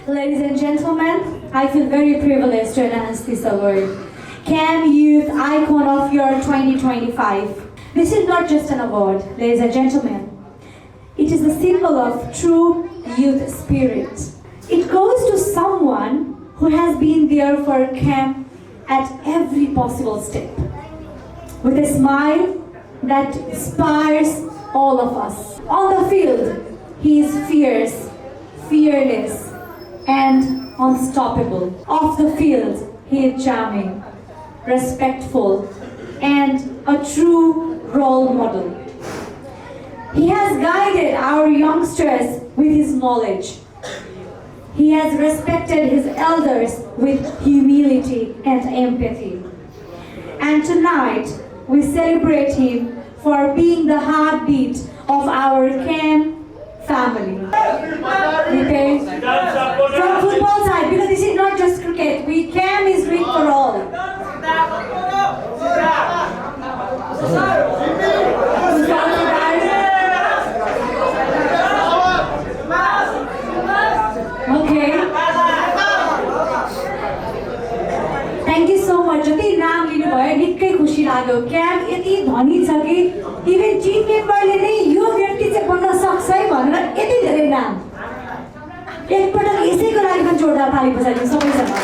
Ladies and gentlemen, I feel very privileged to announce this award. CAM Youth Icon of Year 2025. This is not just an award, ladies and gentlemen. It is a symbol of true youth spirit. It goes to someone who has been there for CAM at every possible step. With a smile that inspires all of us. On the field, he is fierce, fearless, and unstoppable. Off the field, he is charming, respectful, and a true role model. He has guided our youngsters with his knowledge. He has respected his elders with humility and empathy. And tonight, we celebrate him for being the heartbeat of our CAM family. Okay? From football side, because this is not just cricket, CAM is great for all. Okay. Thank you so much. जति नाम लिनु भयो निकै खुसी लाग्यो. क्याम यति धनी छ कि इभन टिम मेम्बरले नै यो व्यक्ति चाहिँ बन्न सक्छ है भनेर यति धेरै नाम. एकपटक यसैको लागि पनि जोरदार ताली बजाइदिनु सबैजना.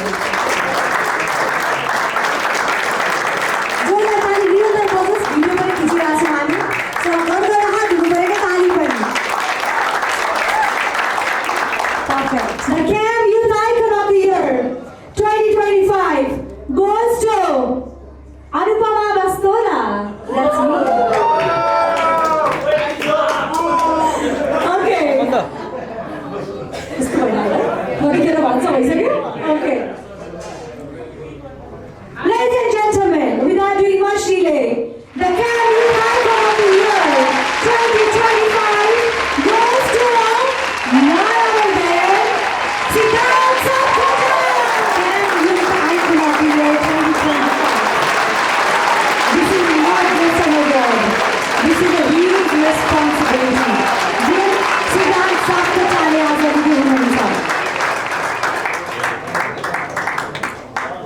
जोरदार ताली निरन्तर बजोस्. भिडियो पनि खिचिरहेको छौँ हामी. सो गरगरा हात हुनुपर्यो ताली पनि. Perfect. The CAM Youth Icon of the Year 2025 goes to Anupama Bastola. That's me. Okay. Okay. Ladies and gentlemen, without doing much delay, the CAM Youth Icon of the Year 2025 goes to none other than Siddharth Sapkota. CAM Youth Icon of the Year 2025. This is not just an award. This is a huge responsibility. Dear Siddharth Sapkota ne आज अतिथि हुनुहुन्छ.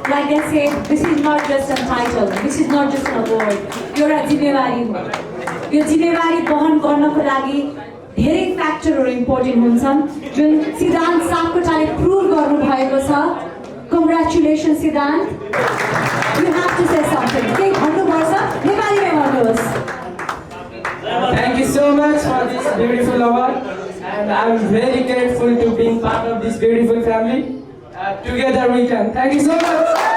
Like I said, this is not just a title. This is not just an award. एउटा जिम्मेवारी हो. यो जिम्मेवारी वहन गर्नको लागि धेरै फ्याक्टरहरू इम्पोर्टेन्ट हुन्छन् जुन सिद्धान्त सापकोटाले प्रुभ गर्नु भएको छ. कङ्ग्रेचुलेसन सिद्धान्त. You have to say something. केही भन्नुपर्छ नेपालीमै भन्नुहोस्. Thank you so much for this beautiful award, and I'm very grateful to being part of this beautiful family. Together we can. Thank you so much.